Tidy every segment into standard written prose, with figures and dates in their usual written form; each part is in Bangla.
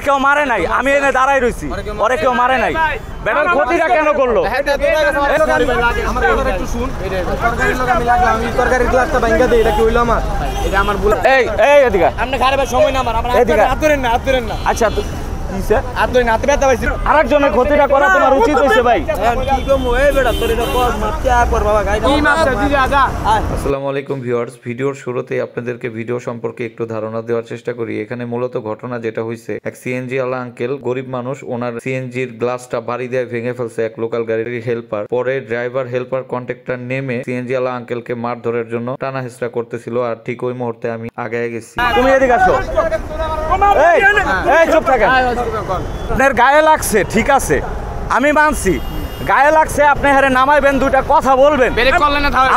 কেউ মারে নাই, আমি এনে দাঁড়াই রয়েছি, ওরে কেউ মারে নাই। বেটার ক্ষতিটা কেন করলো? আচ্ছা আরেকজনের ক্ষতিটা করা তোমার উচিত হয়েছে ভাই। আসসালামু আলাইকুম ভিউয়ার্স, ভিডিওর শুরুতেই আপনাদেরকে ভিডিও সম্পর্কে একটু ধারণা দেওয়ার চেষ্টা করি। এখানে মূলত ঘটনা যেটা হয়েছে, এক সিএনজি আলা আঙ্কেল, গরিব মানুষ, ওনার সিএনজির গ্লাসটা বাড়ি দিয়ে ভেঙে ফেলছে এক লোকাল গাড়ির হেল্পার। পরে ড্রাইভার হেল্পার কন্ট্রাক্টর নেমে সিএনজি আলা আঙ্কেলকে মারধরের জন্য টানা হেঁচড়া করতেছিল, আর ঠিক ওই মুহূর্তে আমি আগায় গেছি। তুমি এদিকে আসো। এই চুপ থাকেন। আপনার গায়ে লাগছে, ঠিক আছে, আমি মানছি গায়ে লাগছে, আপনি হারে নামাইবেন, দুইটা কথা বলবেন।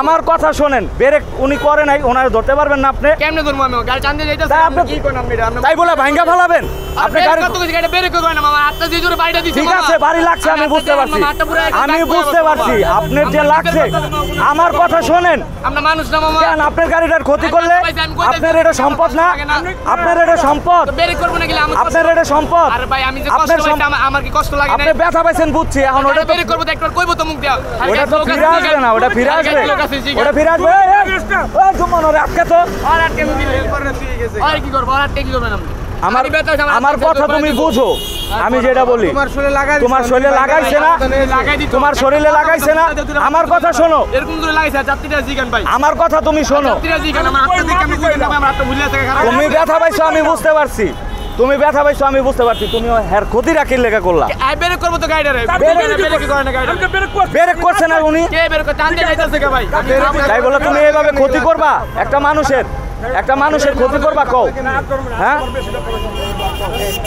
আমার কথা শোনেন, ব্রেক উনি করে নাই, ওনার ধরতে পারবেন না আপনি? কেমনে ধরবো আমি? গাড়ি টানতে যাইতাছি, আপনি কি কোন আপনি তাই বলে ভাঙ্গা ফেলাবেন? আপনি গাড়ি কত কিছু গাড়ি ব্রেক করে না মামা, হাতটা দিয়ে জোরে বাইরে দিছি। ঠিক আছে, বাড়ি লাগছে, আমি বুঝতে পারছি, আমি বুঝতে পারছি আপনার যে লাগছে। আমার কথা শোনেন, আমরা মানুষ না মামা। কেন আপনার গাড়িটার ক্ষতি করলে? আপনার এটা সম্পদ না? আপনার এটা সম্পদ, ব্রেক করব না গেলে আপনার এটা সম্পদ। আরে ভাই আমি যে কষ্ট পাইছি, আমার কি কষ্ট লাগে না? আপনি ব্যথা পাইছেন বুঝছি, এখন ওটা ব্রেক করব তো একবার কইবো তো মুখ দাও। ওটা তো ফিরে আসবে না, ওটা ফিরে আসবে, ওটা ফিরে আসবে। ওই জুম্মান ওরে আটকে তো, আর আটকে দিলে হেল্পার না তুই গেছে, আর কি করব? আর আটকে কি করবেন আপনি? আমার কথা তুমি বুঝো, আমি যেটা বলি। তোমার শরীরে লাগাইছে না, তোমার শরীরে লাগাইছে না, আমার কথা শোনো। আমার কথা তুমি শোনো। তুমি ব্যথা পাইছো, আমি বুঝতে পারছি, তুমি ব্যথা পাইছো, আমি বুঝতে পারছি। তুমি হের ক্ষতি রাখির লেখা করলা। ব্রেক করছে না উনি, তাই বলে তুমি এইভাবে ক্ষতি করবা একটা মানুষের, একটা মানুষের ক্ষতি করবা? কও, হ্যাঁ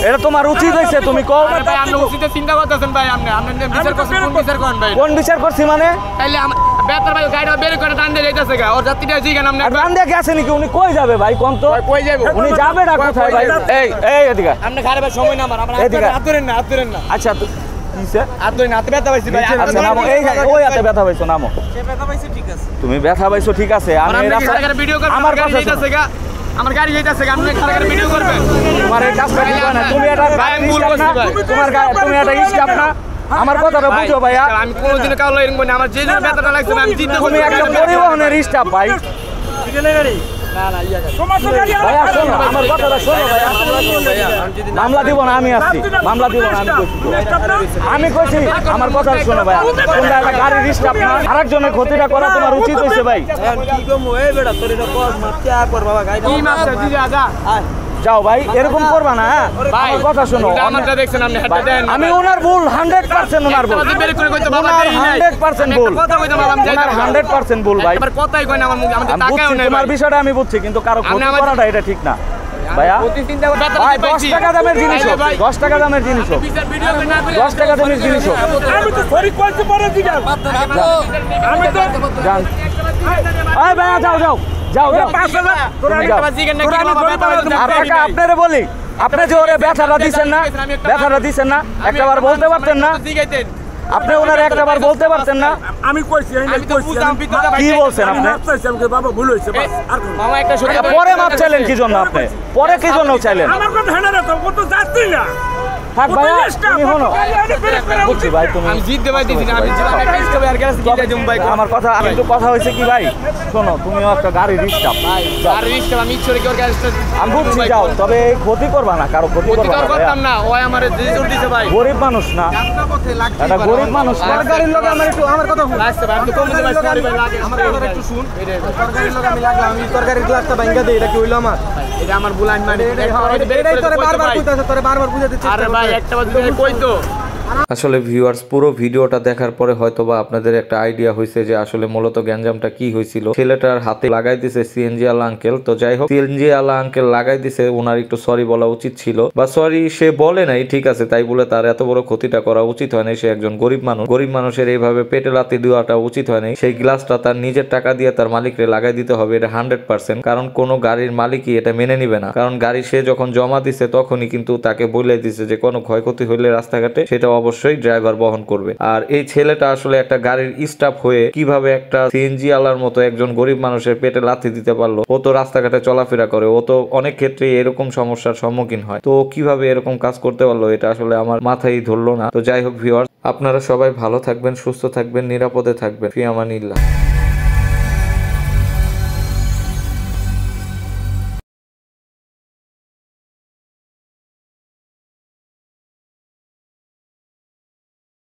এটা তোমার উচিত হয়েছে? তুমি কও। চিন্তা করতেছেন ভাই, কোন বিচার করছি মানে? উনি কই যাবে ভাই? কোন তো উনি যাবে না কোথায় ভাই? এই এই এদিকে আপনি খারাপ সময় না আমার, এদিকে হাত ধরেন না, হাত ধরেন না। আচ্ছা তুমি ব্যথা পাইছো, ঠিক আছে, আমার গাড়ি যাইতাছে, আপনার ভিডিও করবেন। তোমার এই কাজটা ঠিক হয় না, তুমি এটা তুমি এটা স্টাফ না। আমার কথাটা বুঝো ভাইয়া, আমি কোনোদিন কাউকে এরকম বলি, আমার যে ব্যথাটা লাগছে আমি জিততে। তুমি একটা পরিবহনের স্টাফ ভাই, মামলা দিব না, আমি আসছি, মামলা দিব না, আমি কইছি। আমার কথা শোনো ভাই, তোমরা একটা গাড়ির স্টাফ না, আরেকজনের ক্ষতিটা করা তোমার উচিত হয়েছে ভাই। যাও ভাই, এরকম করবা না। আমার কথা শোনো, আমি ওনার ভুল 100% ওনার ভুল, 100% ভুল, 100% ভুল ভাই। তোমার বিষয়টা আমি বুঝছি, কিন্তু কারো ক্ষতি করাটা এটা ঠিক না ভাইয়া। 10 টাকা দামের জিনিস, 10 টাকা দামের জিনিস, 10 টাকা দামের জিনিস। ভাইয়া যাও যাও যাও যাও। আপনারে বলি, আপনি যে ওরে ব্যথাটা দিচ্ছেন না, ব্যথাটা দিচ্ছেন না, একটাবার বলতে পারতেন না? আপনি ওনার একটাবার বলতে পারতেন না? আমি কি বলছেন আপনি? পরে মাপ চাইলেন কি জন্য? আপনি পরে কি জন্য চাইলেন? থাক ভাই, তুমি শোনো, বুঝছি ভাই, তুমি আমার কথা, কিন্তু কথা হয়েছে কি ভাই, শোনো, তুমিও একটা গাড়ির স্টাফ, আমি বুঝছি, যাও, তবে ক্ষতি করবা না, কারো ক্ষতি করবা না। গরিব মানুষ না, এটা গরিব মানুষ না। গাড়ির লোক আমার একটু, আমার কথা শুন, আমি তরকারির গ্লাসটা ভাঙা দেই, এটা কি হইলো আমার? এটা আমার বুলাইন মানে, এটাই তোরে বারবার কইতাছে, তোরে বারবার বুঝাতে চেষ্টা। আরে ভাই একটা বাজে কই তো। আসলে ভিউয়ার্স, পুরো ভিডিওটা দেখার পরে হয়তোবা আপনাদের একটা আইডিয়া হয়েছে যে আসলে মূলত গ্যাঞ্জামটা কি হয়েছিল। ছেলেটার হাতে লাগাই দিছে সিএনজি আলা আঙ্কেল। তো যাই হোক, সিএনজি আলা আঙ্কেল লাগাই দিছে, ওনার একটু সরি বলা উচিত ছিল, বা সরি সে বলে নাই, ঠিক আছে, তাই বলে তার এত বড় ক্ষতিটা করা উচিত হয় নাই। সে একজন গরিব মানুষ, গরিব মানুষের এইভাবে পেটে লাথি দেওয়াটা উচিত হয় নাই। সেই গ্লাসটা তার নিজের টাকা দিয়ে তার মালিককে লাগাই দিতে হবে, এটা 100%। কারণ কোনো গাড়ির মালিকই এটা মেনে নিবে না, কারণ গাড়ি সে যখন জমা দিছে তখনই কিন্তু তাকে বলে দিছে যে কোনো ক্ষয়ক্ষতি হইলে রাস্তাঘাটে সেটা অবশ্যই ড্রাইভার বহন করবে। আর এই ছেলেটা আসলে একটা গাড়ির স্টাফ হয়ে কিভাবে একটা সিএনজি আলার মতো একজন গরিব মানুষের পেটে লাথি দিতে পারলো? ও তো রাস্তাঘাটে চলাফেরা করে, ও তো অনেক ক্ষেত্রে এরকম সমস্যার সম্মুখীন হয়, তো কিভাবে এরকম কাজ করতে পারলো এটা আসলে আমার মাথায় ধরলো না। তো যাই হোক ভিউয়ার্স, আপনারা সবাই ভালো থাকবেন, সুস্থ থাকবেন, নিরাপদে থাকবেন। ফি আমানিল্লাহ।